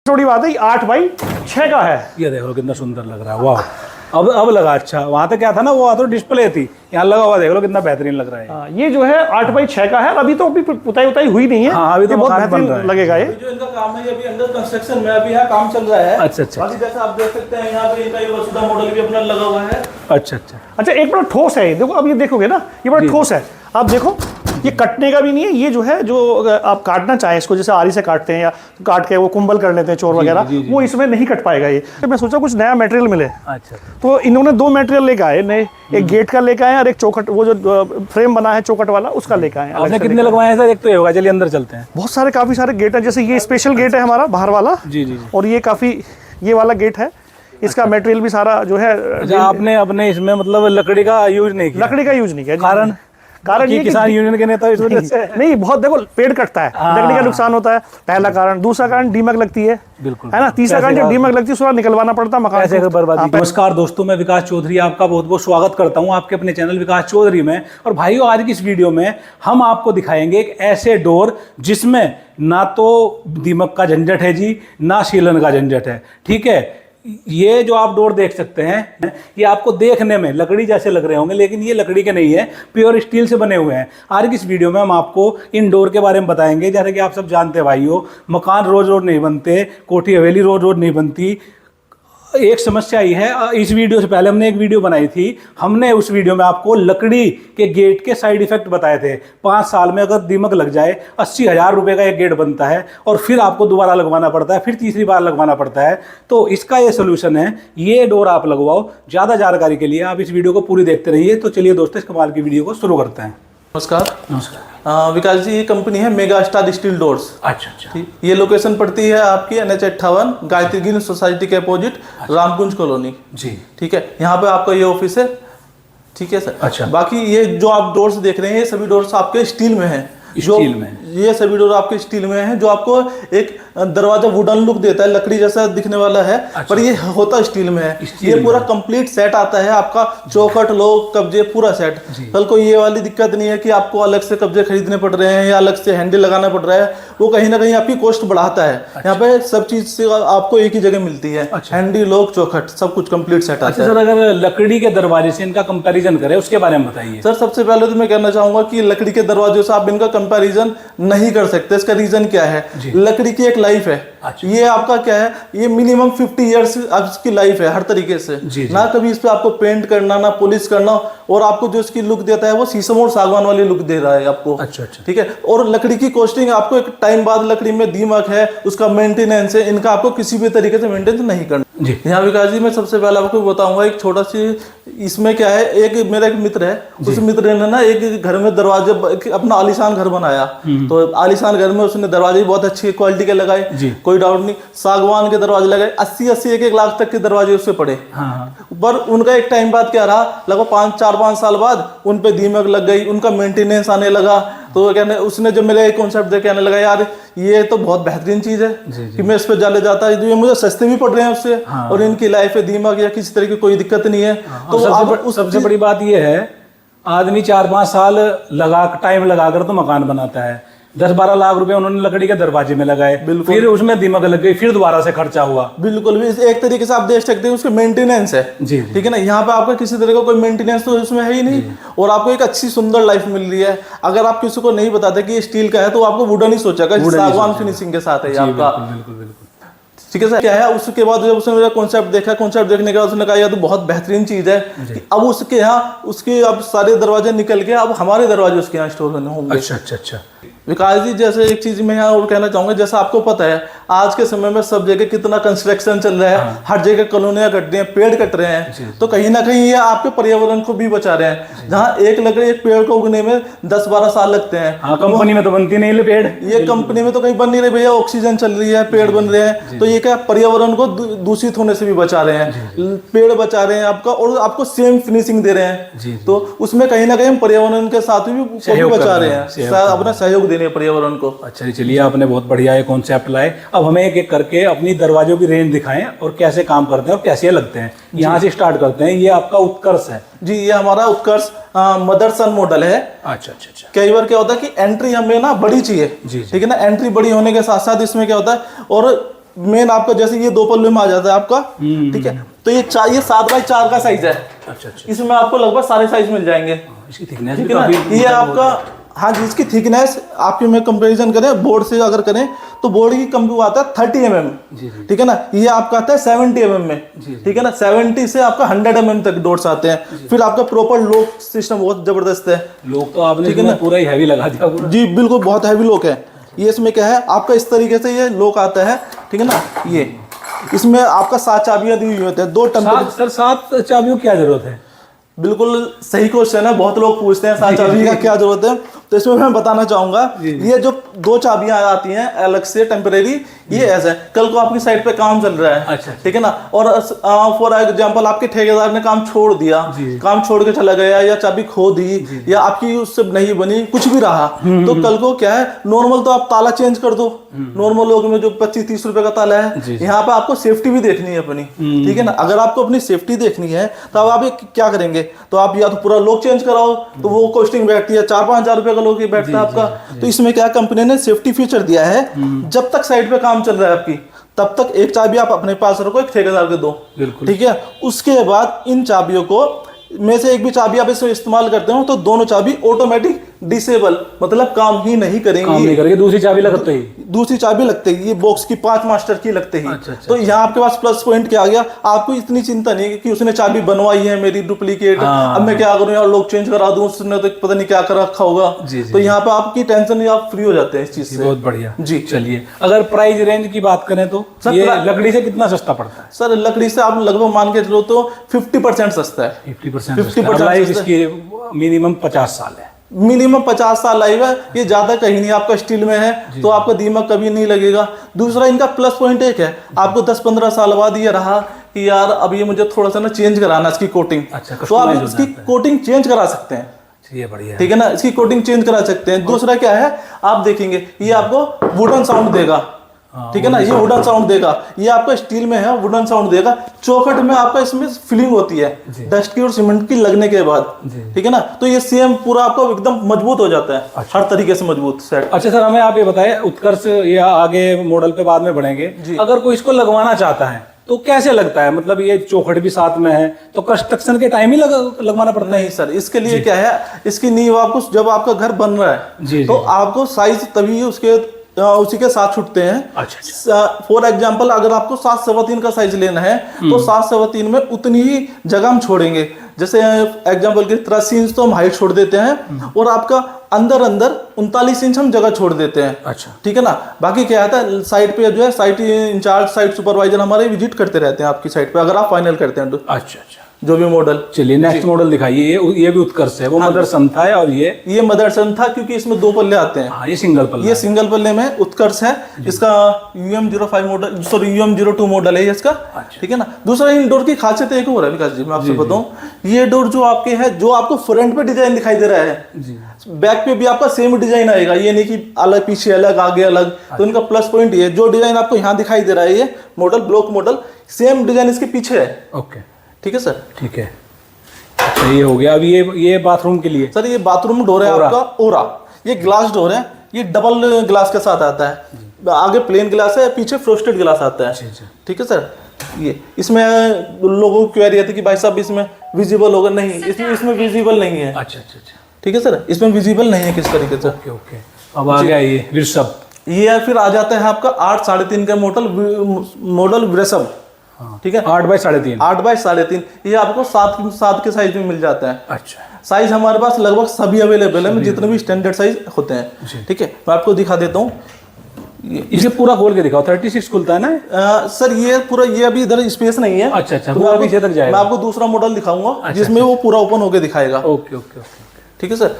छोटी बात है, 8x6 का है। ये देखो कितना सुंदर लग रहा है, वाह। अब लगा अच्छा। वहां तो क्या था ना, वो तो डिस्प्ले थी, यहाँ लगा हुआ देख लो कितना बेहतरीन लग रहा है। ये जो है 8x6 का है। अभी तो पुताई उताई हुई नहीं है। हाँ, अभी तो बहुत मकान बन बेहतरीन रहा है। लगेगा ये। जो इनका काम है ये अभी अंडर कंस्ट्रक्शन में, अभी यहाँ काम चल रहा है। अच्छा अच्छा बाकी जैसे आप देख सकते हैं यहाँ पे इनका ये वसुधा मॉडल भी अपना लगा हुआ है। अच्छा अच्छा अच्छा, एक बड़ा ठोस है ये। देखो अब ये देखोगे ना, ये बड़ा ठोस है। आप देखो, ये कटने का भी नहीं है। ये जो है, जो आप काटना चाहें इसको, जैसे आरी से काटते हैं या काट के वो कुंबल कर लेते हैं चोर वगैरह, वो इसमें नहीं कट पाएगा ये। तो मैं सोचा कुछ नया मटेरियल मिले। अच्छा। तो इन्होंने 2 मटेरियल लेकर आए नए। एक गेट का लेकर आए और एक चौखट, वो जो फ्रेम बना है चौखट वाला, उसका लेकर आए। आपने कितने लगवाए हैं सर? एक तो ये होगा, चलिए अंदर चलते हैं। बहुत सारे, काफी सारे गेट हैं। जैसे ये स्पेशल गेट है हमारा बाहर वाला। जी जी। और ये काफी, ये वाला गेट है। इसका मटेरियल भी सारा जो है, आपने अपने इसमें मतलब लकड़ी का यूज नहीं किया? लकड़ी का यूज नहीं किया। कारण ये किसान यूनियन के नेता इस वजह से नहीं, बहुत देखो पेड़ कटता है, लकड़ी का नुकसान होता है, पहला कारण। दूसरा कारण दीमक लगती है, बिल्कुल है ना। तीसरा कारण जब दीमक लगती है उसको निकलवाना पड़ता है मकान बर्बादी। नमस्कार दोस्तों, मैं विकास चौधरी आपका बहुत बहुत स्वागत करता हूं आपके अपने चैनल विकास चौधरी में। और भाइयों, आज की इस वीडियो में हम आपको दिखाएंगे एक ऐसे डोर जिसमें ना तो दीमक का झंझट है जी, ना सीलन का झंझट है। ठीक है, ये जो आप डोर देख सकते हैं, ये आपको देखने में लकड़ी जैसे लग रहे होंगे, लेकिन ये लकड़ी के नहीं है, प्योर स्टील से बने हुए हैं। आज की इस वीडियो में हम आपको इन डोर के बारे में बताएंगे। जैसे कि आप सब जानते हैं भाइयों, मकान रोज रोज नहीं बनते, कोठी हवेली रोज रोज नहीं बनती। एक समस्या ही है, इस वीडियो से पहले हमने एक वीडियो बनाई थी। हमने उस वीडियो में आपको लकड़ी के गेट के साइड इफेक्ट बताए थे। 5 साल में अगर दीमक लग जाए 80,000 रुपये का एक गेट बनता है, और फिर आपको दोबारा लगवाना पड़ता है, फिर तीसरी बार लगवाना पड़ता है। तो इसका ये सोल्यूशन है, ये डोर आप लगवाओ। ज़्यादा जानकारी के लिए आप इस वीडियो को पूरी देखते रहिए। तो चलिए दोस्तों, इस कमाल की वीडियो को शुरू करते हैं। नमस्कार विकास जी, ये कंपनी है मेगा स्टार स्टील डोर्स। अच्छा अच्छा। ये लोकेशन पड़ती है आपकी NH58 गायत्री गिल सोसाइटी के अपोजिट, रामकुंज कॉलोनी जी। ठीक है, यहाँ पे आपका ये ऑफिस है। ठीक है सर। अच्छा। बाकी ये जो आप डोर्स देख रहे हैं, ये सभी डोर्स आपके स्टील में हैं। स्टील में ये सभी डोर आपके स्टील में हैं, जो आपको एक दरवाजा वुडन लुक देता है, लकड़ी जैसा दिखने वाला है। अच्छा। पर ये होता स्टील में है। ये पूरा कंप्लीट सेट आता है आपका, चौखट, लोग, कब्जे, पूरा सेट। कल को ये वाली दिक्कत नहीं है कि आपको अलग से कब्जे खरीदने पड़ रहे हैं या अलग से हैंडल लगाना पड़ रहा है। वो कहीं ना कहीं आपकी कॉस्ट बढ़ाता है। अच्छा। यहाँ पे सब चीज से आपको एक ही जगह मिलती है। अच्छा। हैंडी, लोग, चौखट, सब कुछ कंप्लीट सेट आता है। सर, अगर लकड़ी के दरवाजे से इनका कंपैरिजन करें, उसके बारे में बताइए। सर, सबसे पहले तो मैं कहना चाहूंगा कि लकड़ी के दरवाजों से आप इनका कंपैरिजन नहीं कर सकते। इसका रीजन क्या है? लकड़ी की एक लाइफ है। अच्छा। ये आपका क्या है, ये मिनिमम 50 ईयर्स इसकी लाइफ है हर तरीके से। ना कभी इस पे आपको पेंट करना, ना पॉलिश करना, और आपको जो इसकी लुक देता है वो शीशम और सागवान वाली लुक दे रहा है आपको। अच्छा अच्छा। ठीक है, और लकड़ी की कॉस्टिंग आपको एक टाइम बाद, लकड़ी में दीमक है, उसका मेंटेनेंस है, इनका आपको किसी भी तरीके से मेंटेनेंस नहीं करना जी। यहाँ विकास जी, मैं सबसे पहले आपको बताऊंगा एक छोटा सी, इसमें क्या है, एक मेरा एक मित्र है, उस मित्र ने ना एक घर में दरवाजे, अपना आलीशान घर बनाया। तो आलीशान घर में उसने दरवाजे बहुत अच्छी क्वालिटी के लगाए, कोई डाउट नहीं। सागवान के दरवाजे लगाए, 80-80, 1-1 लाख तक के दरवाजे उससे पड़े। पर उनका एक टाइम बाद क्या रहा, लगभग 4-5 साल बाद उन पे दीमक लग गई, उनका मेंटेनेंस आने लगा। तो कहने, उसने जब मेरे कॉन्सेप्ट देख कहने लगा, यार ये तो बहुत बेहतरीन चीज है कि मैं इस पे जाले जाता है, ये मुझे सस्ते भी पड़ रहे हैं उससे। हाँ। और इनकी लाइफ है, दीमक या किसी तरह की कोई दिक्कत नहीं है। हाँ। तो सबसे बड़ी बात ये है, आदमी 4-5 साल टाइम लगाकर तो मकान बनाता है। 10-12 लाख रुपए उन्होंने लकड़ी के दरवाजे में लगाए, फिर उसमें दीमक लग गई, फिर दोबारा से खर्चा हुआ। बिल्कुल भी एक तरीके से आप देख सकते हैं, उसके मेंटेनेंस है जी। ठीक है ना, यहाँ पे आपका किसी तरह का कोई मेंटेनेंस तो उसमें है ही नहीं, और आपको एक अच्छी सुंदर लाइफ मिल रही है। अगर आप किसी को नहीं बताते कि ये स्टील का है, तो आपको वुडन ही सोचेगा, सागवान फिनिशिंग के साथ है आपका। बिल्कुल बिल्कुल। ठीक है सर। क्या है, उसके बाद जब उसने मेरा कॉन्सेप्ट देखा, कॉन्सेप्ट देखने के बाद उसने कहा, यार तो बहुत बेहतरीन चीज है कि अब उसके यहाँ, उसके अब सारे दरवाजे निकल के अब हमारे दरवाजे उसके यहाँ स्टोर होने होंगे। अच्छा अच्छा अच्छा। विकास जी, जैसे एक चीज मैं यहाँ और कहना चाहूंगा, जैसा आपको पता है आज के समय में सब जगह कितना कंस्ट्रक्शन चल रहा है। हाँ। हर जगह कॉलोनियां कट रही हैं, पेड़ कट रहे हैं। तो कहीं ना कहीं ये आपके पर्यावरण को भी बचा रहे हैं। जहाँ एक लकड़ी, एक पेड़ को उगने में 10-12 साल लगते हैं। हाँ, कंपनी में तो बनती नहीं पेड़, ये कंपनी में तो कहीं बन नहीं रहे भैया, ऑक्सीजन चल रही है, पेड़ बन रहे हैं। तो ये क्या, पर्यावरण को दूषित होने से भी बचा रहे हैं, पेड़ बचा रहे हैं आपका, और आपको सेम फिनिशिंग दे रहे हैं। तो उसमें कहीं ना कहीं हम पर्यावरण के साथ भी बचा रहे हैं, अपना सहयोग देने पर्यावरण को। अच्छा, चलिए आपने बहुत बढ़िया ये कॉन्सेप्ट लाए। अब हमें एक एक करके अपनी दरवाजों की रेंज दिखाएं और कैसे काम करते हैं और कैसे लगते हैं। यहाँ से स्टार्ट करते हैं। ये आपका उत्कर्ष है जी, ये हमारा उत्कर्ष मदर सन मॉडल है। अच्छा अच्छा अच्छा। कई बार क्या होता है कि एंट्री हमें ना बड़ी चाहिए, ठीक है ना, एंट्री बड़ी होने के साथ साथ इसमें क्या होता है, और मेन आपका जैसे ये 2 पल्ले में आ जाता है आपका, ठीक है। तो ये 7x4 का साइज है। अच्छा अच्छा। इसमें आपको लगभग सारे साइज मिल जाएंगे, इसकी थिकनेस ठीक भी है ना। काफी ये आपका, हाँ जी, इसकी थिकनेस आपकी में कंपैरिजन करें बोर्ड से अगर करें तो बोर्ड की कम आता है 30 mm, ठीक है ना। ये आपका आता है 70 mm में, ठीक है ना। 70 से आपका 100 mm तक डोट्स आते हैं। फिर आपका प्रॉपर लॉक सिस्टम बहुत जबरदस्त है। लोग तो आपने इसमें पूरा ही हैवी लगा दिया पूरा। जी बिल्कुल, बहुत हैवी लॉक है ये। इसमें क्या है आपका इस तरीके से ये लॉक आता है, ठीक है ना। ये इसमें आपका 7 चाबियां दी हुई होती है, 2 टेम्पर। सर 7 चाबियों की क्या जरूरत है? बिल्कुल सही क्वेश्चन है, बहुत लोग पूछते हैं 7 चाबी का क्या जरूरत है। तो इसमें मैं बताना चाहूंगा, ये जो 2 चाबियां आती हैं अलग से टेम्परेरी, ये ऐसा है, कल को आपकी साइड पे काम चल रहा है, अच्छा, ठीक है ना। और फॉर एग्जांपल आपके ठेकेदार ने काम छोड़ दिया, काम छोड़ के चला गया, या चाबी खो दी, या आपकी उससे नहीं बनी, कुछ भी रहा, तो कल को क्या है, नॉर्मल तो आप ताला चेंज कर दो, नॉर्मल लोग में जो 25-30 रुपए का ताला है। यहाँ पे आपको सेफ्टी भी देखनी है अपनी, ठीक है ना। अगर आपको अपनी सेफ्टी देखनी है तो अब आप क्या करेंगे, तो आप या तो पूरा लॉक चेंज कराओ, तो वो कॉस्टिंग बैठती है 4-5 हजार रुपए का लॉक ही बैठता है आपका। तो इसमें क्या कंपनी ने सेफ्टी फीचर दिया है, जब तक साइड पे काम चल रहा है आपकी, तब तक एक चाबी आप अपने पास रखो, एक ठेकेदार के दो, ठीक है। उसके बाद इन चाबियों को में से एक भी चाबी आप इसमें इस्तेमाल करते हो तो दोनों चाबी ऑटोमेटिक डिसेबल, मतलब काम ही नहीं करेंगी, काम नहीं करेंगे, दूसरी चाबी लगते ही, दूसरी चाबी लगते ही, ये बॉक्स की 5 मास्टर की लगते ही। अच्छा, तो यहाँ आपके पास प्लस पॉइंट क्या आ गया, आपको इतनी चिंता नहीं कि उसने चाबी बनवाई है मेरी डुप्लीकेट, अब मैं क्या करूँ यार, लॉक चेंज करा दूं, उसने तो पता नहीं क्या कर रखा होगा। तो यहाँ पे आपकी टेंशन नहीं, आप फ्री हो जाते हैं इस चीज से। बहुत बढ़िया जी। चलिए, अगर प्राइस रेंज की बात करें तो ये लकड़ी से कितना सस्ता पड़ता है? सर लकड़ी से आप लगभग मान के चलो तो 50% सस्ता है। 50% इसकी मिनिमम 50 साल है, मिनिमम 50 साल लाइफ है, ये ज्यादा कहीं नहीं। आपका स्टील में है तो आपका दीमक कभी नहीं लगेगा। दूसरा इनका प्लस पॉइंट एक है, आपको 10-15 साल बाद ये रहा कि यार अब ये मुझे थोड़ा सा ना चेंज कराना इसकी कोटिंग, अच्छा, तो आप इसकी कोटिंग चेंज करा सकते हैं, ये बढ़िया, ठीक है ना। इसकी कोटिंग चेंज करा सकते हैं। दूसरा क्या है, आप देखेंगे ये आपको वुडन साउंड देगा, ठीक है ना। ये वुडन साउंड देगा, ये आपका स्टील में है, वुडन साउंड देगा। चौखट में आपका इसमें फीलिंग होती है डस्ट की और सीमेंट की लगने के बाद, ठीक है ना। तो ये सेम पूरा आपको एकदम मजबूत हो जाता है, हर तरीके से मजबूत सेट। अच्छा सर, हमें आप ये बताएं, उत्कर्ष ये आगे मॉडल पे बाद में बढ़ेंगे, अगर कोई इसको लगवाना चाहता है तो कैसे लगता है? मतलब ये चौखट भी साथ में है तो कंस्ट्रक्शन के टाइम ही लगवाना पड़ता है? नहीं सर, इसके लिए क्या है, इसकी नींव आपको जब आपका घर बन रहा है तो आपको साइज तभी उसके उसी के साथ छुटते हैं। अच्छा। फॉर एग्जाम्पल अगर आपको 7-3 का साइज लेना है तो 7-3 में उतनी ही जगह हम छोड़ेंगे। जैसे एग्जाम्पल की 83 इंच तो हम हाइट छोड़ देते हैं, और आपका अंदर 39 इंच हम जगह छोड़ देते हैं। अच्छा, ठीक है ना। बाकी क्या आता है, साइड पे जो है साइट इंचार्ज, साइट सुपरवाइजर हमारे विजिट करते रहते हैं आपकी साइट पे, अगर आप फाइनल करते हैं तो। अच्छा, जो भी मॉडल। चलिए नेक्स्ट मॉडल दिखाइए। ये भी उत्कर्ष है, वो मदरसन था और ये मदरसन था, क्योंकि इसमें 2 पल्ले आते हैं। हाँ, ये सिंगल पल्ले, ये सिंगल पल्ले में उत्कर्ष है। इसका UM05 model, sorry UM02 model है इसका, ठीक है ना। दूसरा इन डोर की खासियत एक और है विकास जी, मैं आपसे बताऊं, ये डोर जो आपके है, जो आपको फ्रंट पे डिजाइन दिखाई दे रहा है, बैक पे भी आपका सेम डिजाइन आएगा। ये नहीं कि अलग पीछे अलग आगे अलग। तो इनका प्लस पॉइंट ये, जो डिजाइन आपको यहाँ दिखाई दे रहा है, ये model block model, same design इसके पीछे है। ओके, ठीक है सर। ठीक है। अच्छा, ये हो गया। अब ये बाथरूम के लिए सर, ये बाथरूम डोर है आपका ओरा। ये ग्लास डोर है, ये डबल ग्लास के साथ आता है। आगे प्लेन ग्लास है, पीछे फ्रोस्टेड ग्लास आता है, ठीक है सर। ये इसमें लोगों की क्वेरी आती है कि भाई साहब इसमें विजिबल होगा, नहीं, इसमें विजिबल नहीं है। अच्छा, ठीक है सर, इसमें विजिबल नहीं है किस तरीके से। ओके। अब आ गया ये वृषभ। ये फिर आ जाता है आपका 8 3.5 का मॉडल वृषभ, ठीक है। 8 बाय 3.5, 8 बाय 3.5। ये आपको 7 के साइज में मिल जाता है। अच्छा, साइज हमारे पास लगभग सभी अवेलेबल है, जितने भी स्टैंडर्ड साइज होते हैं, ठीक है। मैं आपको दिखा देता हूँ, इसे पूरा खोल के दिखाओ। 36 खुलता है ना सर। ये पूरा, ये अभी इधर स्पेस नहीं है। अच्छा, पूरा पीछे तक जाएगा। मैं आपको दूसरा मॉडल दिखाऊंगा जिसमें वो पूरा ओपन होके दिखाएगा। ओके, ठीक है सर।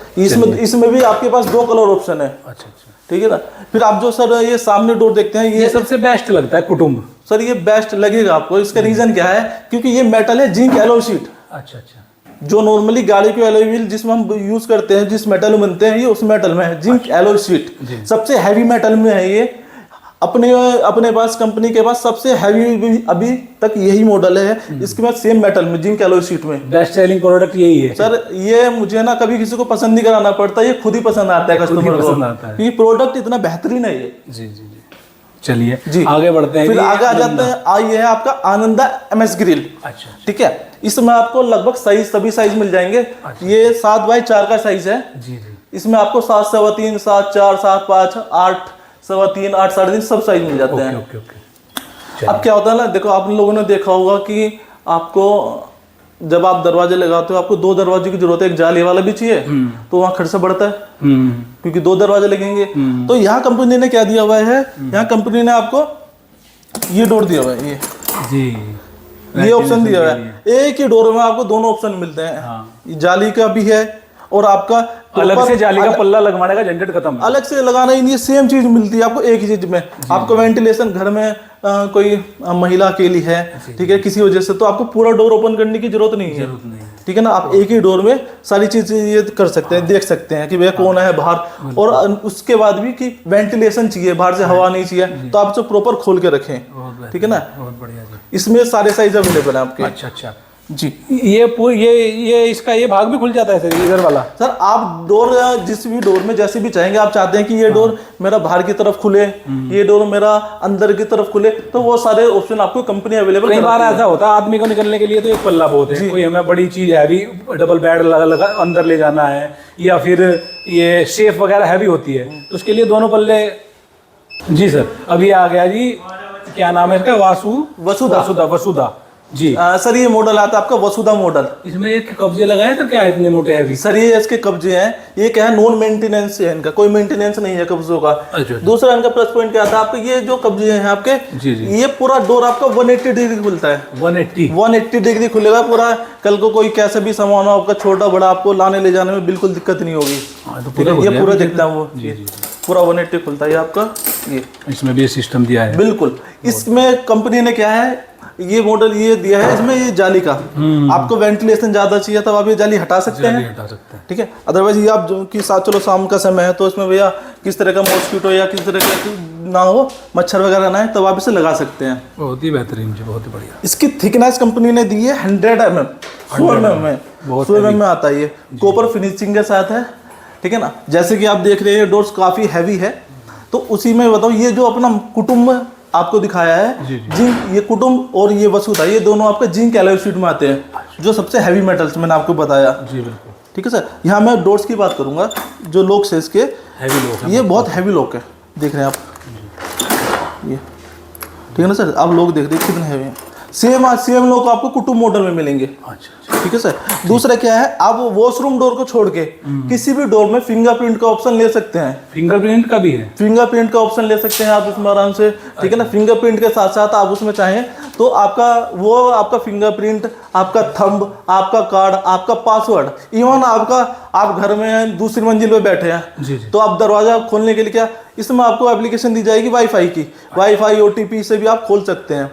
इसमें भी आपके पास 2 कलर ऑप्शन है। अच्छा, ठीक है ना। फिर आप जो सर ये सामने डोर देखते हैं, ये सबसे बेस्ट लगता है कुटुंब। सर ये बेस्ट लगेगा आपको। इसका रीजन क्या है, क्योंकि ये मेटल है जिंक एलॉय शीट। अच्छा, जो नॉर्मली गाड़ी के एलॉय व्हील जिसमें हम यूज करते हैं, जिस मेटल में बनते हैं, ये उस मेटल में है, जिंक एलॉय शीट। सबसे हैवी मेटल में है ये। अपने पास, कंपनी के पास सबसे हैवी अभी तक यही मॉडल है। इसके बाद सेम मेटल में, जिंक एलॉय शीट में। बेस्ट सेलिंग प्रोडक्ट यही है सर। ये मुझे ना कभी किसी को पसंद नहीं कराना पड़ता, ये खुद ही पसंद आता है कस्टमर को, क्योंकि प्रोडक्ट इतना बेहतरीन है ये। जी। चलिए जी आगे बढ़ते हैं फिर जी। आगे आ जाते हैं। ये है आपका आनंदा MS ग्रिल। अच्छा ठीक है, इसमें आपको लगभग सभी साइज मिल जाएंगे। ये 7x4 का साइज है। जी जी। इसमें आपको 7 सवा 3, 7 4, 7 5, 8 सवा 3, 8 साढ़े 3 सब साइज मिल जाते हैं। Okay okay. अब क्या होता है ना, देखो आप लोगों ने देखा होगा कि आपको जब आप दरवाजे लगाते हो आपको 2 दरवाजे की जरूरत है, एक जाली वाला भी चाहिए, तो वहाँ खर्चा बढ़ता है क्योंकि 2 दरवाजे लगेंगे। तो यहाँ कंपनी ने क्या दिया हुआ है, यहाँ कंपनी ने आपको ये डोर दिया हुआ है, ये ऑप्शन दिया हुआ है। एक ही डोर में आपको दोनों ऑप्शन मिलते हैं, जाली का भी है और आपका अलग से जाली का पल्ला लगवाने का झंझट खत्म, अलग से लगाना ही नहीं है, सेम चीज मिलती है आपको एक ही चीज में। आपको वेंटिलेशन घर में कोई महिला अकेली है, ठीक है, किसी वजह से, तो आपको पूरा डोर ओपन करने की जरूरत नहीं है, ठीक है ना। आप एक ही डोर में सारी चीजें ये कर सकते हैं, देख सकते हैं कि भैया कौन है बाहर, और उसके बाद भी कि वेंटिलेशन चाहिए, बाहर से हवा नहीं चाहिए, तो आप जो प्रॉपर खोल के रखें, ठीक है ना। बहुत बढ़िया जी। इसमें सारे साइज अवेलेबल है आपके। अच्छा अच्छा जी, ये इसका ये भाग भी खुल जाता है सर, इधर वाला? सर आप डोर जिस भी डोर में जैसे भी चाहेंगे, आप चाहते हैं कि ये डोर मेरा बाहर की तरफ खुले, ये डोर मेरा अंदर की तरफ खुले, तो वो सारे ऑप्शन आपको कंपनी अवेलेबल कई बार ऐसा होता है आदमी को निकलने के लिए तो एक पल्ला बहुत है, कोई हमें बड़ी चीज हैवी डबल बेड लगा अंदर ले जाना है, या फिर ये शेफ वगैरह हैवी होती है, तो उसके लिए दोनों पल्ले। जी सर, अभी आ गया जी, क्या नाम है इसका? वसुधा जी। सर ये मॉडल आता है आपका वसुधा मॉडल। इसमें एक कब्जे लगाए तो क्या है इतने मोटे हैवी? सर ये इसके कब्जे हैं, ये क्या है, नॉन मेंटेनेंस है, इनका कोई मेंटेनेंस नहीं है कब्जों का। अच्छा। दूसरा इनका प्लस पॉइंट क्या आता है आपके, ये जो कब्जे हैं आपके, जी जी। ये पूरा डोर आपका 180 डिग्री खुलता है, 180 डिग्री खुलेगा पूरा। कल को कोई कैसे भी सामान हो आपका छोटा बड़ा, आपको लाने ले जाने में बिल्कुल दिक्कत नहीं होगी। ये पूरा दिखता है वो, पूरा 180 खुलता है आपका। ये इसमें भी सिस्टम दिया है बिल्कुल। इसमें कंपनी ने क्या है, ये मॉडल ये दिया है, इसमें ये जाली का, आपको वेंटिलेशन ज्यादा चाहिए तब आप ये जाली हटा सकते हैं, ठीक है। अदरवाइज ये आप जो कि चलो शाम का समय है तो इसमें भैया किस तरह का मॉस्किटो या किस तरह का ना हो, मच्छर वगैरह ना है, तब आप इसे लगा सकते हैं। बहुत ही बेहतरीन जी, बहुत ही बढ़िया। इसकी थिकनेस कंपनी ने दी है 100 mm, 100 mm में आता है, ये कॉपर फिनिशिंग के साथ है, ठीक है ना। जैसे कि आप देख रहे हैं डोर्स काफी हैवी है, तो उसी में बताओ ये जो अपना कुटुंब आपको दिखाया है जिंक, ये कुटुंब और ये वसुधा, ये दोनों आपके जिंक एलॉय शीट में आते हैं, जो सबसे हैवी मेटल्स मैंने आपको बताया। जी बिल्कुल, ठीक है सर। यहाँ मैं डोर्स की बात करूंगा, जो लॉक्स है इसके हैवी लॉक, ये बहुत हैवी लॉक है, देख रहे हैं आप ये, ठीक है ना सर। आप लोग देख रहे हैं कितने हैवी हैं। सेम लोग आपको कुटुंब मॉडल में मिलेंगे। अच्छा, ठीक है सर। दूसरा क्या है, आप वॉशरूम डोर को छोड़ के किसी भी डोर में फिंगरप्रिंट का ऑप्शन ले सकते हैं। फिंगरप्रिंट का भी है? फिंगरप्रिंट का ऑप्शन ले सकते हैं आप उसमें आराम से, ठीक है ना। फिंगरप्रिंट के साथ साथ आप उसमें चाहें तो आपका फिंगरप्रिंट, आपका थंब, आपका कार्ड, आपका पासवर्ड, इवन आप घर में दूसरी मंजिल पे बैठे हैं तो आप दरवाजा खोलने के लिए क्या, इसमें आपको एप्लीकेशन दी जाएगी वाईफाई की, वाईफाई OTP से भी आप खोल सकते हैं।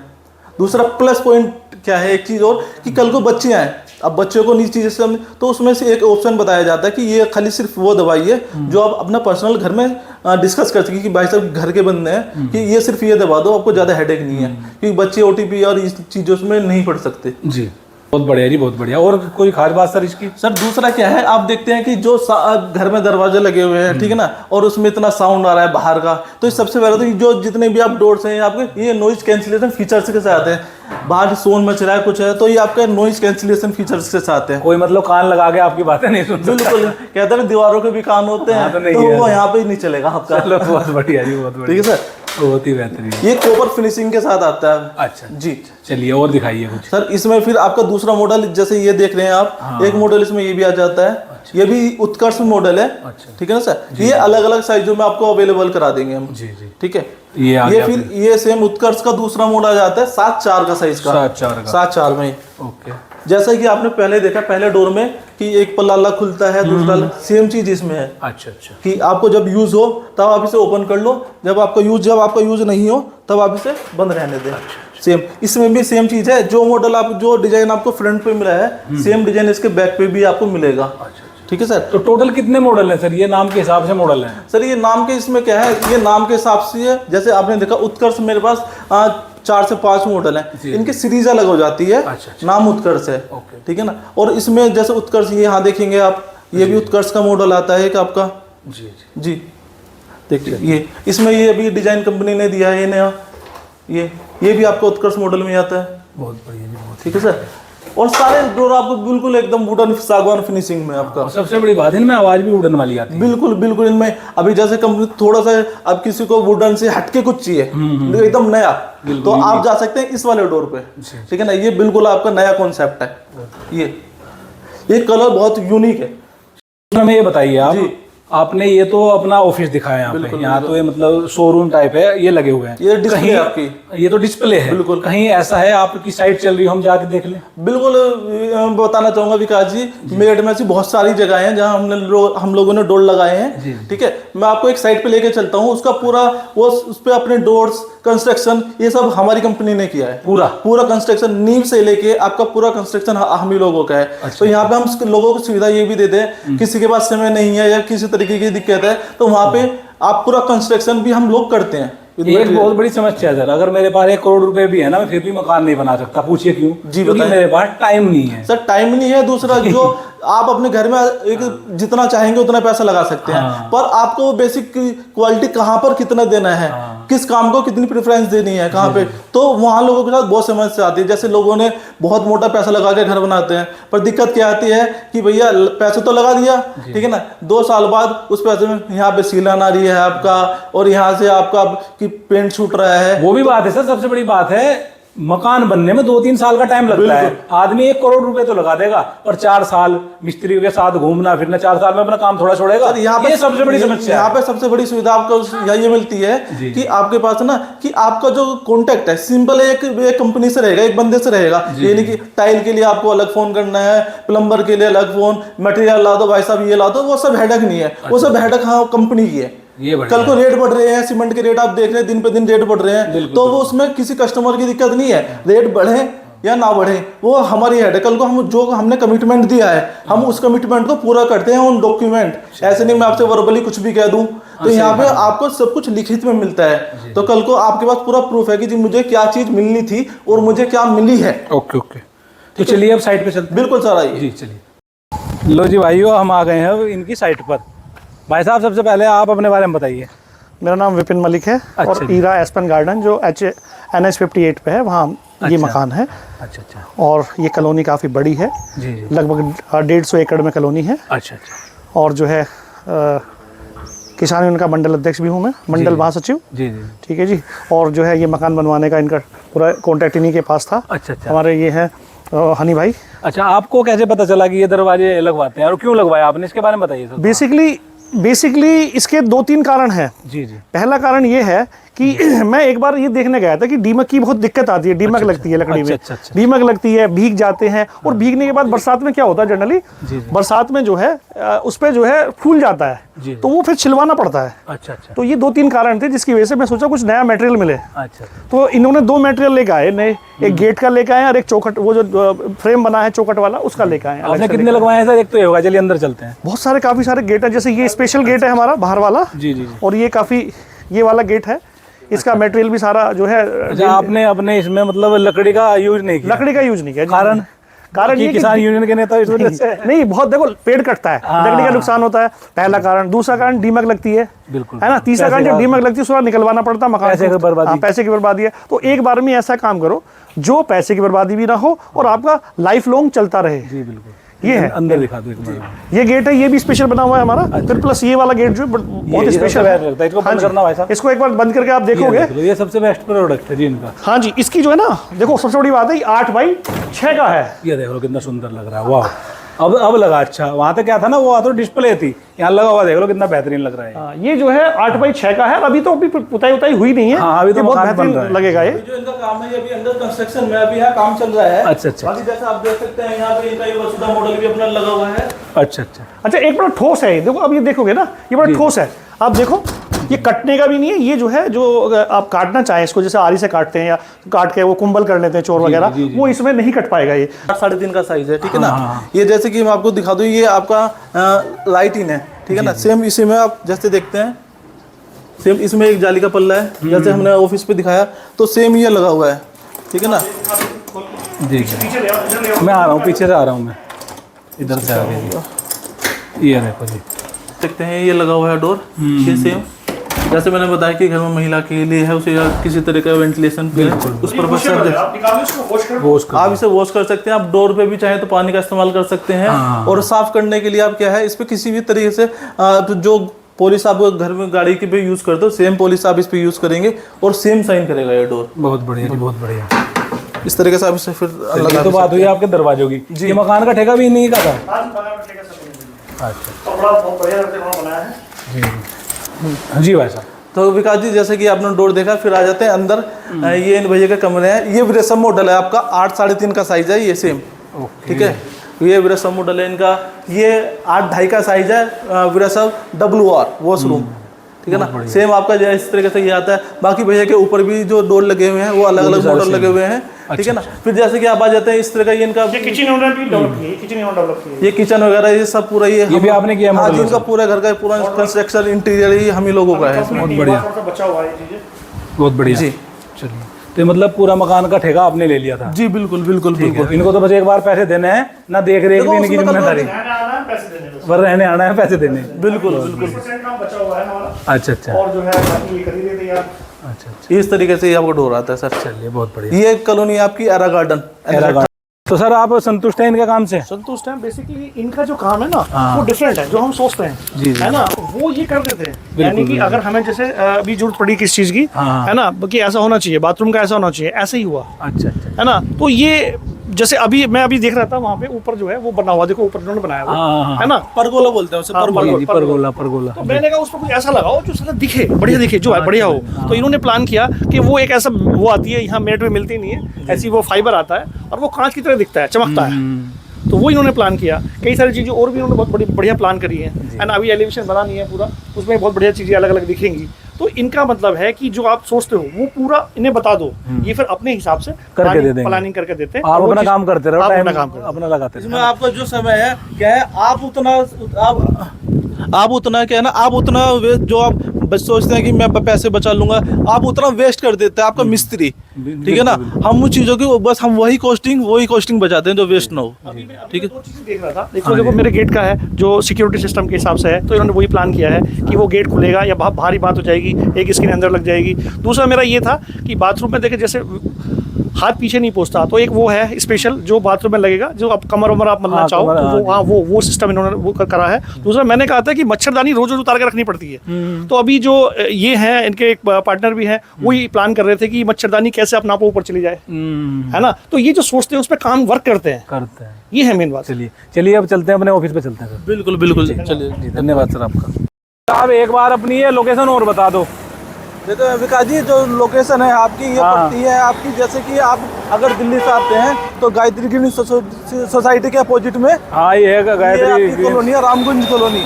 दूसरा प्लस पॉइंट क्या है, एक चीज और, कि कल को बच्चे आए, अब बच्चों को नीचे जैसे तो उसमें से एक ऑप्शन बताया जाता है कि ये खाली सिर्फ वो दवाई है जो आप अपना पर्सनल घर में डिस्कस कर सके कि भाई साहब घर के बंदे हैं कि ये सिर्फ ये दवा दो, आपको ज्यादा हेडेक नहीं है, क्योंकि बच्चे OTP और इस चीजों में नहीं पढ़ सकते। जी बहुत बढ़िया जी, बहुत बढ़िया। और कोई खास बात सर इसकी? सर दूसरा क्या है, आप देखते हैं कि जो घर में दरवाजे लगे हुए हैं, ठीक है ना, और उसमें इतना साउंड आ रहा है बाहर का, तो सबसे पहले तो जो जितने भी आप डोर्स हैं आपके, ये नॉइज कैंसिलेशन फीचर्स के साथ हैं। बाहर सोन मच रहा है कुछ है तो ये आपका नॉइज कैंसिलेशन फीचर्स के साथ है। कोई मतलब कान लगा के आपकी बातें नहीं सुन सकता? बिल्कुल, कहते हैं दीवारों के भी कान होते हैं, तो वो यहाँ पे नहीं चलेगा आपका। बहुत बढ़िया जी, बहुत बढ़िया, ठीक है सर, बहुत ही बेहतरीन। ये कॉपर फिनिशिंग के साथ आता है। अच्छा जी, चलिए और दिखाइए कुछ सर। इसमें फिर आपका दूसरा मॉडल, जैसे ये देख रहे हैं आप, एक मॉडल इसमें ये भी आ जाता है। अच्छा। ये भी उत्कर्ष मॉडल है। अच्छा। ठीक है ना सर, ये अलग अलग साइजों में आपको अवेलेबल करा देंगे हम। जी जी, ठीक है। ये फिर ये सेम उत्कर्ष का दूसरा मॉडल आ जाता है 7/4 का साइज का, 7/4 में। ओके, जैसा कि आपने पहले देखा, पहले डोर में कि एक पल्ला अलग खुलता है, दूसरा सेम चीज इसमें है। अच्छा अच्छा, कि आपको जब यूज हो तब आप इसे ओपन कर लो, जब आपका यूज नहीं हो तब आप इसे बंद रहने दें। सेम इसमें भी सेम चीज है, जो मॉडल आप जो डिजाइन आपको फ्रंट पे मिला है, सेम डिजाइन इसके बैक पे भी आपको मिलेगा। ठीक है सर। तो टोटल कितने मॉडल हैं सर? ये नाम के हिसाब से मॉडल हैं सर? ये नाम के इसमें क्या है, ये नाम के हिसाब से है। जैसे आपने देखा उत्कर्ष मेरे पास 4 से 5 मॉडल हैं, इनकी सीरीज अलग हो जाती है। अच्छा। नाम उत्कर्ष है, ठीक है ना। और इसमें जैसे उत्कर्ष, ये यहाँ देखेंगे आप, ये भी उत्कर्ष का मॉडल आता है एक आपका। जी जी, देखिए ये इसमें ये अभी डिजाइन कंपनी ने दिया है ये नया, ये भी आपका उत्कर्ष मॉडल में आता है। बहुत बढ़िया जी, बहुत। ठीक है सर। और सारे डोर आपको बिल्कुल एकदम वुडन सागवान फिनिशिंग में आपका। और सबसे बड़ी बात है इनमें आवाज भी वुडन वाली आती है। बिल्कुल बिल्कुल इनमें अभी जैसे कंपनी थोड़ा सा अब किसी को वुडन से हटके कुछ चाहिए एकदम नया, तो आप जा सकते हैं इस वाले डोर पे। ठीक है ना, ये बिल्कुल आपका नया कॉन्सेप्ट है। ये कलर बहुत यूनिक है। हमें ये बताइए आपने ये तो अपना ऑफिस दिखाया यहाँ पे, यहाँ तो ये मतलब शोरूम टाइप है, ये लगे हुए हैं। ये डिस्प्ले आपकी, ये तो डिस्प्ले है बिल्कुल। कहीं ऐसा है आपकी साइट चल रही हो, हम जाके देख लें? बिल्कुल बताना चाहूंगा विकास जी, मेरठ में ऐसी बहुत सारी जगह हैं जहाँ हम लोगों ने डोर लगाए हैं। ठीक है, मैं आपको एक साइट पे लेके चलता हूँ, उसका पूरा वो उस पे अपने डोर्स कंस्ट्रक्शन ये सब हमारी कंपनी ने किया है। पूरा कंस्ट्रक्शन नींव से लेके आपका पूरा कंस्ट्रक्शन हम ही लोगों का है। तो यहाँ पे हम लोगों को सुविधा ये भी देते हैं, किसी के पास समय नहीं है या किसी तरीके की दिक्कत है तो वहाँ पे आप पूरा कंस्ट्रक्शन भी हम लोग करते हैं। एक बहुत बड़ी समस्या है सर, अगर मेरे पास 1 करोड़ रुपए भी है ना, मैं फिर भी मकान नहीं बना सकता। पूछिए क्यों? जी क्योंकि मेरे पास टाइम नहीं है सर। टाइम नहीं है, दूसरा जो आप अपने घर में एक जितना चाहेंगे उतना पैसा लगा सकते हैं, पर आपको वो बेसिक क्वालिटी कहाँ पर कितना देना है, किस काम को कितनी प्रेफरेंस देनी है, कहाँ पे, तो वहाँ लोगों के साथ बहुत समस्या आती है। जैसे लोगों ने बहुत मोटा पैसा लगा के घर बनाते हैं, पर दिक्कत क्या आती है कि भैया पैसे तो लगा दिया, ठीक है ना, 2 साल बाद उस पैसे में यहाँ पे सीलन आ रही है आपका, और यहाँ से आपका की पेंट छूट रहा है। वो भी बात है सर, सबसे बड़ी बात है मकान बनने में 2-3 साल का टाइम लगता है। आदमी 1 करोड़ रुपए तो लगा देगा, और 4 साल मिस्त्री के साथ घूमना फिरना, 4 साल में अपना काम थोड़ा छोड़ेगा। यहाँ पे सबसे बड़ी समस्या, यहाँ पे सबसे बड़ी सुविधा आपको ये मिलती है कि आपके पास ना कि आपका जो कॉन्टेक्ट है सिंपल एक कंपनी से रहेगा, एक बंदे से रहेगा। ये नहीं कि टाइल के लिए आपको अलग फोन करना है, प्लम्बर के लिए अलग फोन, मटेरियल ला दो भाई साहब ये ला दो, वो सब हेडक नहीं है। वो सब हेडक हाँ कंपनी की है। कल को रेट बढ़ रहे हैं, सीमेंट के रेट आप देख रहे हैं दिन पे दिन रेट बढ़ रहे हैं, तो वो उसमें किसी कस्टमर की दिक्कत नहीं है, रेट बढ़े या ना बढ़े वो हमारी हेड है। कल को हम जो हमने कमिटमेंट दिया है हम उस कमिटमेंट को पूरा करते हैं ऑन डॉक्यूमेंट। ऐसे नहीं मैं आपसे वर्बली कुछ भी कह दूं, तो यहाँ पे आपको सब कुछ लिखित में मिलता है, तो कल को आपके पास पूरा प्रूफ है कि जी मुझे क्या चीज मिलनी थी और मुझे क्या मिली है। ओके ओके, तो चलिए अब साइट पे चलते। बिल्कुल सर, आइए जी चलिए। लो जी भाइयों, हम आ गए हैं अब इनकी साइट पर। भाई साहब सबसे पहले आप अपने बारे में बताइए। मेरा नाम विपिन मलिक है। अच्छा, और ईरा एस्पन गार्डन जो NH 58 पे है वहाँ ये मकान है। अच्छा। और ये कॉलोनी काफ़ी बड़ी है, जी। लगभग 150 एकड़ में कॉलोनी है। अच्छा। और जो है किसान यूनियन का मंडल अध्यक्ष भी हूँ मैं, मंडल महासचिव। जी। ठीक है जी। और जो है ये मकान बनवाने का इनका पूरा कॉन्टैक्ट इन्हीं के पास था। अच्छा। हमारे ये है हनी भाई। अच्छा, आपको कैसे पता चला कि ये दरवाजे लगवाते हैं और क्यों लगवाया आपने, इसके बारे में बताइए सर। बेसिकली इसके 2-3 कारण हैं। जी। पहला कारण ये है कि मैं एक बार ये देखने गया था कि दीमक की बहुत दिक्कत आती है, दीमक लगती है लकड़ी में। दीमक लगती है, भीग जाते हैं, और भीगने के बाद बरसात में क्या होता है जनरली, बरसात में जो है उस पे जो है फूल जाता है, तो वो फिर छिलवाना पड़ता है। अच्छा। तो ये 2-3 कारण थे जिसकी वजह से मैं सोचा कुछ नया मटेरियल मिले। अच्छा। तो इन्होंने 2 मटेरियल लेकर आए नए, एक गेट का लेकर आए और एक चौखट, वो जो फ्रेम बना है चौखट वाला उसका लेकर आए। आपने कितने लगवाए हैं सर? एक तो ये होगा, चलिए अंदर चलते हैं। बहुत सारे काफी सारे गेट है, जैसे ये स्पेशल गेट है हमारा बाहर वाला। जी। और ये काफी ये वाला गेट है, इसका मटेरियल भी सारा जो है। अच्छा, आपने अपने इसमें मतलब लकड़ी का यूज नहीं किया? लकड़ी का यूज नहीं किया। कारण ये किसान यूनियन के नेता इस वजह से नहीं, बहुत देखो पेड़ कटता है, लकड़ी का नुकसान होता है, पहला कारण। दूसरा कारण दीमक लगती है, बिल्कुल है ना। तीसरा कारण जब दीमक लगती है उसको निकलवाना पड़ता है, मकान पैसे की बर्बादी है। तो एक बार में ऐसा काम करो जो पैसे की बर्बादी भी ना हो और आपका लाइफ लॉन्ग चलता रहे। जी बिल्कुल। ये है, अंदर दिखा दो एक बार। ये गेट है, ये भी स्पेशल बना हुआ है हमारा। फिर प्लस ये वाला गेट जो बहुत स्पेशल है, इसको बंद करना भाई साहब। इसको एक बार बंद करके आप देखोगे, ये सबसे बेस्ट प्रोडक्ट है जी इनका। हाँ जी, इसकी जो है ना, देखो सबसे बड़ी बात है 8x6 का है। ये देखो कितना सुंदर लग रहा है, वाह। अब लगा। अच्छा, वहाँ तो क्या था ना, वो तो डिस्प्ले थी, यहाँ लगा हुआ देख लो कितना बेहतरीन लग रहा है। ये जो है 8x6 का है। अभी तो पुताई हुई नहीं है। हाँ, अभी तो बहुत बेहतरीन लगेगा ये। जो इनका काम है ये अभी अंडर कंस्ट्रक्शन में अभी यहाँ काम चल रहा है। अच्छा। बाकी जैसे आप देख सकते हैं यहाँ पे इनका ये वसुधा मॉडल भी अपना लगा हुआ है। अच्छा, एक बड़ा ठोस है। देखो अब ये देखोगे ना, ये बड़ा ठोस है। आप देखो ये कटने का भी नहीं है, ये जो है जो आप काटना चाहें इसको, जैसे आरी से काटते हैं या काट के वो कुंबल कर लेते हैं चोर वगैरह, वो इसमें नहीं कट पाएगा। ये 3.5 का साइज है, ठीक है ना। ये जैसे कि मैं आपको दिखा दूं, ये आपका लाइट इन है, ठीक है ना। सेम इसी में आप जैसे देखते हैं, सेम इसमें एक जाली का पल्ला है, जैसे हमने ऑफिस पे दिखाया, तो सेम ये लगा हुआ है, ठीक है ना। मैं आ रहा हूँ, पीछे से आ रहा हूँ, मैं इधर से आ गया। ये देखो जी, देखते हैं ये लगा हुआ है डोर, ये सेम जैसे मैंने बताया कि घर में महिला के लिए है, उसे किसी तरह का वेंटिलेशन पे उस पर बस आप निकालो इसको, वॉश करो। वॉश कर आप इसे वॉश कर सकते हैं। आप डोर पे भी चाहे तो पानी का इस्तेमाल कर सकते हैं। और साफ करने के लिए आप क्या है, इस पे किसी भी तरीके से तो जो पॉलिश आप घर में गाड़ी के पे यूज करते हो, सेम पॉलिश आप इस पे यूज करेंगे और सेम साइन करेगा ये डोर। बहुत बढ़िया जी, बहुत बढ़िया। इस तरीके से आप इसे फिर ये तो बात हुई आपके दरवाजों की। ये मकान का ठेका भी नहीं का था? आज बना के ठेका सब नहीं। अच्छा, कपड़ा बहुत बढ़िया रखते हैं, बनाया है। जी जी भाई साहब। तो विकास जी, जैसे कि आपने डोर देखा, फिर आ जाते हैं अंदर। ये इन भैया के कमरे हैं। ये विरसम मॉडल है आपका, 8 3.5 का साइज है ये सेम। ठीक है, ये विरसम मॉडल है इनका। ये 8 2.5 का साइज है विरसम WR वॉशरूम। ठीक है ना, सेम आपका जो इस तरीके से ये आता है। बाकी भैया के ऊपर भी जो डोर लगे हुए हैं वो अलग अलग मॉडल लगे हुए हैं। ठीक है ना, फिर जैसे कि आप आ जाते हैं इस तरह का ये इनका किचन यूनिट भी डेवलप की है, किचन यूनिट डेवलप की है। ये किचन वगैरह ये सब पूरा ये भी आपने किया हाँ मॉडल जी, इनका पूरा घर का पूरा कंस्ट्रक्शन इंटीरियर ही हम ही लोगों का है। बहुत बढ़िया। बचा हुआ है ये चीजें। बहुत बढ़िया जी। चलिए, तो मतलब पूरा मकान का ठेका आपने ले लिया था? जी बिल्कुल बिल्कुल बिल्कुल। इनको तो बस एक बार पैसे देने हैं ना, देख रेख भी इनकी जिम्मेदारी, रहने आना है, पैसे देने बस। पर रहने आना है, पैसे देने। बिल्कुल बिल्कुल। 20% काम बचा हुआ है हमारा। अच्छा अच्छा और जो है बाकी ये कर ही देते यार। अच्छा अच्छा, इस तरीके से ये आपको डोर आता है सर। चलिए बहुत बढ़िया। ये कॉलोनी आपकी एरा गार्डन। तो सर आप संतुष्ट हैं इनके काम से? संतुष्ट है। बेसिकली इनका जो काम है ना वो डिफरेंट है, जो हम सोचते हैं है ना, वो ये कर देते हैं। यानी कि अगर हमें जैसे अभी जरूरत पड़ी किस चीज की है ना, कि ऐसा होना चाहिए, बाथरूम का ऐसा होना चाहिए, ऐसा ही हुआ अच्छा अच्छा, है ना। तो ये जैसे अभी मैं देख रहा था वहाँ पे ऊपर जो है वो बना हुआ, देखो ऊपर उन्होंने बनाया हुआ है ना, परगोला बोलते हैं उसे। Pergola pergola. तो मैंने कहा उस पर कुछ ऐसा लगाओ जो सारा दिखे, बढ़िया दिखे, जो है बढ़िया हो। तो इन्होंने प्लान किया कि वो एक ऐसा वो आती है, यहाँ मेट में मिलती नहीं है ऐसी, वो फाइबर आता है और वो कांच की तरह दिखता है, चमकता है। तो वो इन्होंने प्लान किया। कई सारी चीज़ें और भी इन्होंने बहुत बड़ी बढ़िया प्लान करी है। एंड अभी एलिवेशन बना नहीं है पूरा, उसमें बहुत बढ़िया चीज़ें अलग अलग दिखेंगी। तो इनका मतलब है कि जो आप सोचते हो वो पूरा इन्हें बता दो, ये फिर अपने हिसाब से करके दे देंगे, प्लानिंग करके देते हैं। आप अपना काम करते रहो, आप टाइम अपना काम करो, अपना लगाते रहो। इसमें आपका जो समय है क्या है, आप उतना क्या है ना, आप उतना जो आप सोचते हैं कि मैं पैसे बचा लूंगा, आप उतना वेस्ट कर देते हैं आपका मिस्त्री। ठीक है ना, हम उस चीज़ों की बस हम वही कॉस्टिंग बचाते हैं जो वेस्ट ना हो। ठीक है, दो चीजें देख रहा था। देखो मेरे गेट का है जो सिक्योरिटी सिस्टम के हिसाब से है, तो इन्होंने वही प्लान किया है कि वो गेट खुलेगा या भारी बात हो जाएगी, एक स्क्रीन अंदर लग जाएगी। दूसरा मेरा ये था कि बाथरूम में देखे जैसे हाथ पीछे नहीं पहुंचता, तो एक वो है स्पेशल जो बाथरूम में लगेगा, जो आप कमर उमर आप मलना चाहो तो वो सिस्टम इन्होंने वो करा है। दूसरा मैंने कहा था कि मच्छरदानी रोज रोज उतार के रखनी पड़ती है, तो अभी जो ये है इनके एक पार्टनर भी है, वही प्लान कर रहे थे कि मच्छरदानी कैसे अपना आप ऊपर चली जाए, है ना। तो ये जो सोचते हैं उस पर काम वर्क करते हैं, ये है मेन बात। चलिए अब चलते हैं, अपने ऑफिस पे चलते हैं। बिल्कुल बिल्कुल, चलिए धन्यवाद सर आपका। आप एक बार अपनी ये लोकेशन और बता दो। देखो विकास जी, जो लोकेशन है आपकी ये पड़ती है आपकी, जैसे कि आप अगर दिल्ली से आते हैं तो गायत्री ग्रीन सोसाइटी के अपोजिट में हाँ ये है गायत्री कॉलोनी है, रामगंज कॉलोनी,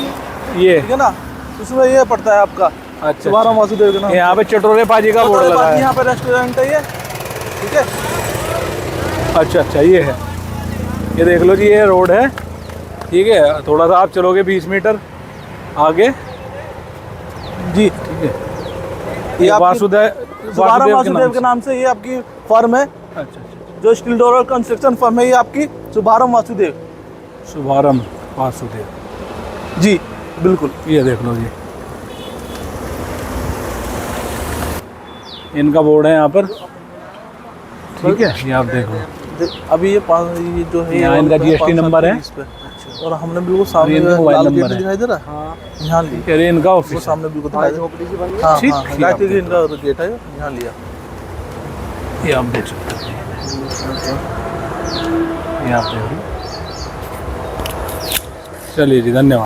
ये ठीक है ना, उसमें ये पड़ता है आपका। अच्छा, शुभाराम वासुदेव के नाम। यहाँ पे चटोरे पाजी का बोर्ड लगा है। यहाँ पे रेस्टोरेंट है ये, ठीक है। अच्छा अच्छा, ये है, ये देख लो जी, ये रोड है, ठीक है। थोड़ा सा आप चलोगे 20 मीटर आगे जी, ठीक है। ये वासुदेव के नाम से ये आपकी फर्म है। अच्छा अच्छा, जो स्टील डोर कंस्ट्रक्शन फर्म है ये आपकी शुभारम वासुदेव। शुभारम वासुदेव जी बिल्कुल, ये देख लो जी, इनका बोर्ड है यहाँ पर, ठीक है। ये आप देख लो, अभी ये जो है यहाँ इनका GST नंबर है, और हमने बिल्कुल सामने मोबाइल नंबर है, दिखाई दे रहा है। यहाँ लिया, अरे इनका ऑफिस सामने बिल्कुल दिखाई दे रहा है। हाँ, गायत्री ग्रीन का गेट है, यहाँ लिया, ये आप देख सकते हैं, ये आप देख लो। चलिए जी, धन्यवाद।